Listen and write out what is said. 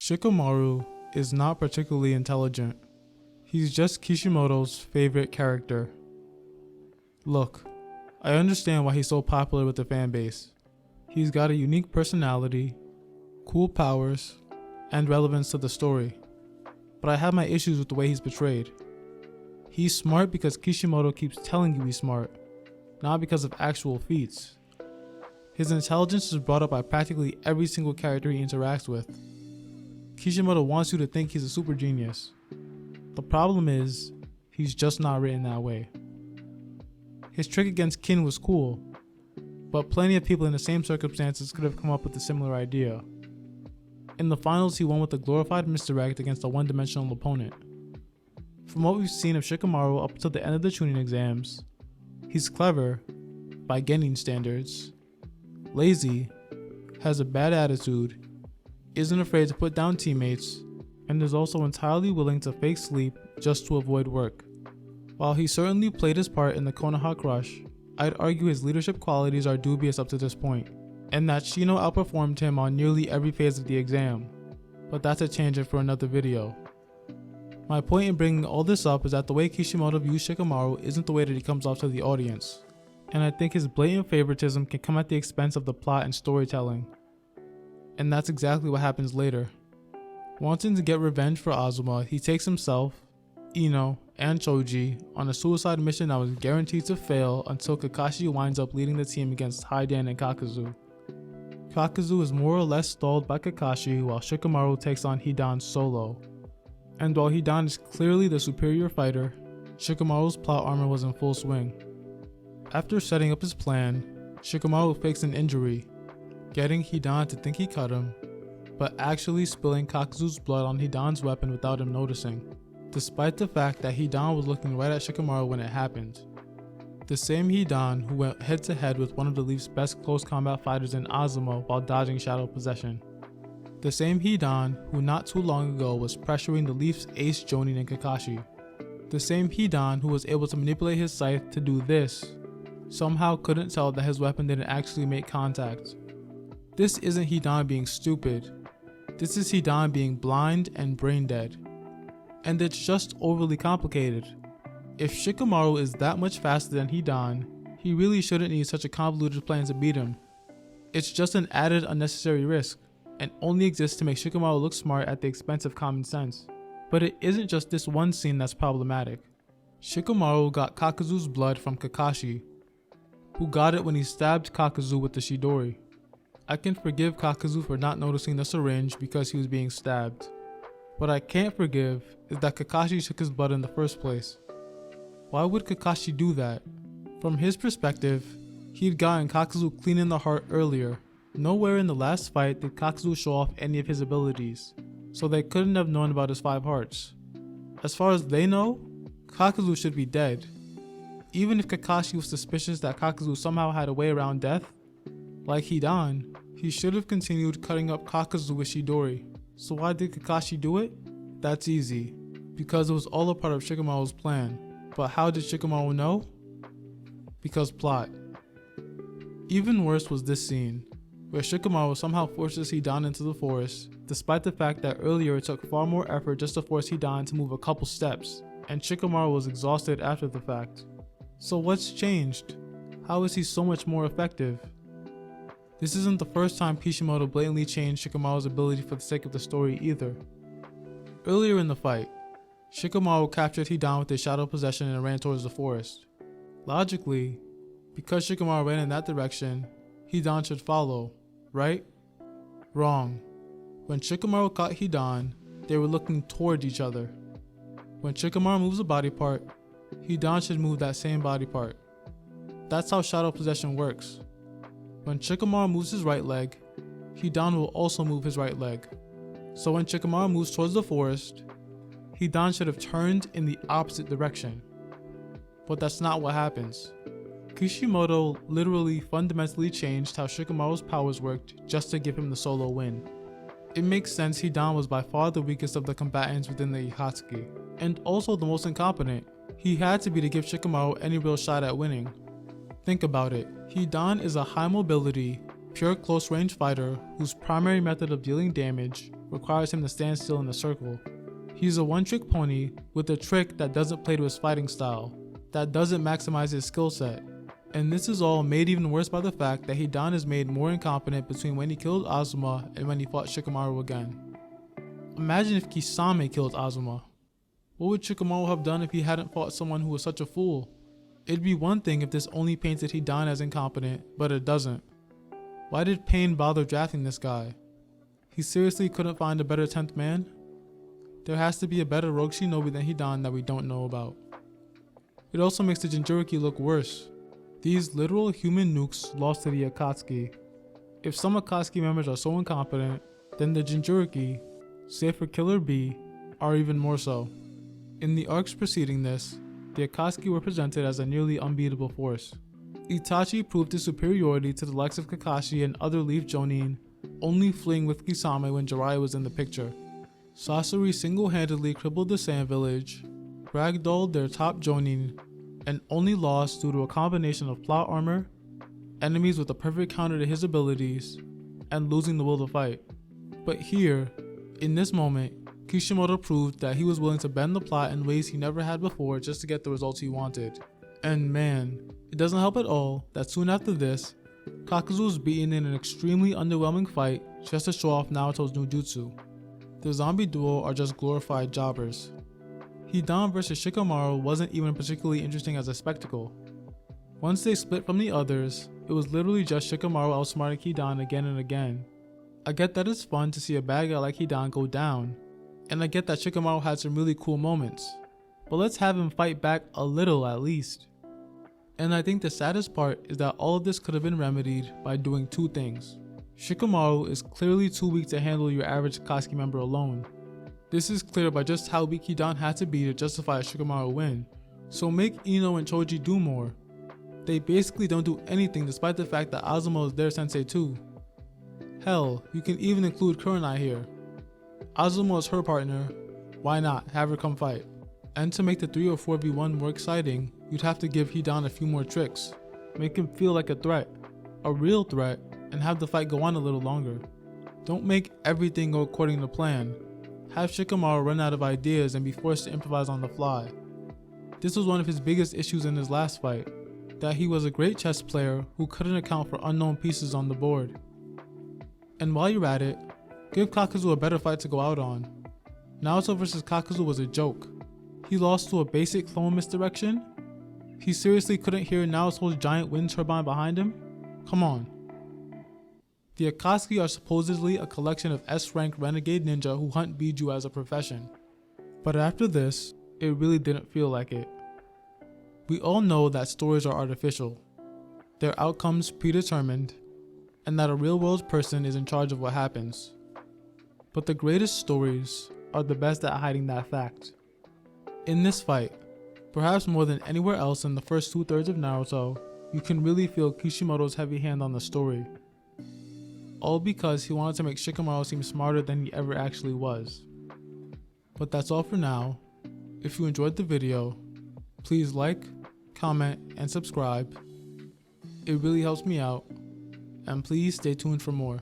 Shikamaru is not particularly intelligent. He's just Kishimoto's favorite character. Look, I understand why he's so popular with the fanbase. He's got a unique personality, cool powers, and relevance to the story. But I have my issues with the way he's portrayed. He's smart because Kishimoto keeps telling you he's smart, not because of actual feats. His intelligence is brought up by practically every single character he interacts with. Kishimoto wants you to think he's a super genius. The problem is, he's just not written that way. His trick against Kin was cool, but plenty of people in the same circumstances could have come up with a similar idea. In the finals, he won with a glorified misdirect against a one-dimensional opponent. From what we've seen of Shikamaru up until the end of the Chunin exams, he's clever, by Genin standards, lazy, has a bad attitude, isn't afraid to put down teammates, and is also entirely willing to fake sleep just to avoid work. While he certainly played his part in the Konoha crush, I'd argue his leadership qualities are dubious up to this point, and that Shino outperformed him on nearly every phase of the exam, but that's a tangent for another video. My point in bringing all this up is that the way Kishimoto views Shikamaru isn't the way that he comes off to the audience, and I think his blatant favoritism can come at the expense of the plot and storytelling. And that's exactly what happens later. Wanting to get revenge for Azuma, he takes himself, Ino, and Choji on a suicide mission that was guaranteed to fail until Kakashi winds up leading the team against Hidan and Kakuzu. Kakuzu is more or less stalled by Kakashi while Shikamaru takes on Hidan solo. And while Hidan is clearly the superior fighter, Shikamaru's plot armor was in full swing. After setting up his plan, Shikamaru fakes an injury, getting Hidan to think he cut him, but actually spilling Kakuzu's blood on Hidan's weapon without him noticing, despite the fact that Hidan was looking right at Shikamaru when it happened. The same Hidan who went head to head with one of the Leaf's best close combat fighters in Azuma while dodging Shadow Possession. The same Hidan who not too long ago was pressuring the Leaf's ace Jonin and Kakashi. The same Hidan who was able to manipulate his scythe to do this, somehow couldn't tell that his weapon didn't actually make contact. This isn't Hidan being stupid. This is Hidan being blind and brain dead. And it's just overly complicated. If Shikamaru is that much faster than Hidan, he really shouldn't need such a convoluted plan to beat him. It's just an added unnecessary risk, and only exists to make Shikamaru look smart at the expense of common sense. But it isn't just this one scene that's problematic. Shikamaru got Kakuzu's blood from Kakashi, who got it when he stabbed Kakuzu with the Chidori. I can forgive Kakuzu for not noticing the syringe because he was being stabbed. What I can't forgive is that Kakashi took his blood in the first place. Why would Kakashi do that? From his perspective, he'd gotten Kakuzu clean in the heart earlier. Nowhere in the last fight did Kakuzu show off any of his abilities, so they couldn't have known about his 5 hearts. As far as they know, Kakuzu should be dead. Even if Kakashi was suspicious that Kakuzu somehow had a way around death, like Hidan, he should have continued cutting up Kakuzu with Chidori. So why did Kakashi do it? That's easy, because it was all a part of Shikamaru's plan. But how did Shikamaru know? Because plot. Even worse was this scene, where Shikamaru somehow forces Hidan into the forest, despite the fact that earlier it took far more effort just to force Hidan to move a couple steps, and Shikamaru was exhausted after the fact. So what's changed? How is he so much more effective? This isn't the first time Kishimoto blatantly changed Shikamaru's ability for the sake of the story either. Earlier in the fight, Shikamaru captured Hidan with his Shadow Possession and ran towards the forest. Logically, because Shikamaru ran in that direction, Hidan should follow, right? Wrong. When Shikamaru caught Hidan, they were looking toward each other. When Shikamaru moves a body part, Hidan should move that same body part. That's how Shadow Possession works. When Shikamaru moves his right leg, Hidan will also move his right leg. So when Shikamaru moves towards the forest, Hidan should have turned in the opposite direction. But that's not what happens. Kishimoto literally fundamentally changed how Shikamaru's powers worked just to give him the solo win. It makes sense Hidan was by far the weakest of the combatants within the Ihatsuki, and also the most incompetent. He had to be to give Shikamaru any real shot at winning. Think about it, Hidan is a high mobility, pure close range fighter whose primary method of dealing damage requires him to stand still in a circle. He's a one-trick pony with a trick that doesn't play to his fighting style, that doesn't maximize his skill set. And this is all made even worse by the fact that Hidan is made more incompetent between when he killed Azuma and when he fought Shikamaru again. Imagine if Kisame killed Azuma. What would Shikamaru have done if he hadn't fought someone who was such a fool? It'd be one thing if this only painted Hidan as incompetent, but it doesn't. Why did Pain bother drafting this guy? He seriously couldn't find a better 10th man? There has to be a better rogue shinobi than Hidan that we don't know about. It also makes the Jinchuriki look worse. These literal human nukes lost to the Akatsuki. If some Akatsuki members are so incompetent, then the Jinchuriki, save for Killer B, are even more so. In the arcs preceding this, the Akatsuki were presented as a nearly unbeatable force. Itachi proved his superiority to the likes of Kakashi and other Leaf Jonin, only fleeing with Kisame when Jiraiya was in the picture. Sasori single-handedly crippled the Sand Village, ragdolled their top Jonin, and only lost due to a combination of plot armor, enemies with a perfect counter to his abilities, and losing the will to fight. But here, in this moment, Kishimoto proved that he was willing to bend the plot in ways he never had before just to get the results he wanted. And man, it doesn't help at all that soon after this, Kakuzu was beaten in an extremely underwhelming fight just to show off Naruto's new jutsu. The zombie duo are just glorified jobbers. Hidan vs Shikamaru wasn't even particularly interesting as a spectacle. Once they split from the others, it was literally just Shikamaru outsmarting Hidan again and again. I get that it's fun to see a bad guy like Hidan go down, and I get that Shikamaru had some really cool moments, but let's have him fight back a little at least. And I think the saddest part is that all of this could have been remedied by doing two things. Shikamaru is clearly too weak to handle your average Akatsuki member alone. This is clear by just how weak Hidan had to be to justify a Shikamaru win, so make Ino and Choji do more. They basically don't do anything despite the fact that Azuma is their sensei too. Hell, you can even include Kurenai here. Azuma is her partner, why not have her come fight? And to make the 3 or 4v1 more exciting, you'd have to give Hidan a few more tricks, make him feel like a threat, a real threat, and have the fight go on a little longer. Don't make everything go according to plan. Have Shikamaru run out of ideas and be forced to improvise on the fly. This was one of his biggest issues in his last fight, that he was a great chess player who couldn't account for unknown pieces on the board. And while you're at it, give Kakuzu a better fight to go out on. Naruto vs Kakuzu was a joke. He lost to a basic clone misdirection? He seriously couldn't hear Naruto's giant wind turbine behind him? Come on. The Akatsuki are supposedly a collection of S-rank renegade ninja who hunt Biju as a profession. But after this, it really didn't feel like it. We all know that stories are artificial, their outcomes predetermined, and that a real-world person is in charge of what happens. But the greatest stories are the best at hiding that fact. In this fight, perhaps more than anywhere else in the first 2/3 of Naruto, you can really feel Kishimoto's heavy hand on the story. All because he wanted to make Shikamaru seem smarter than he ever actually was. But that's all for now. If you enjoyed the video, please like, comment, and subscribe. It really helps me out, and please stay tuned for more.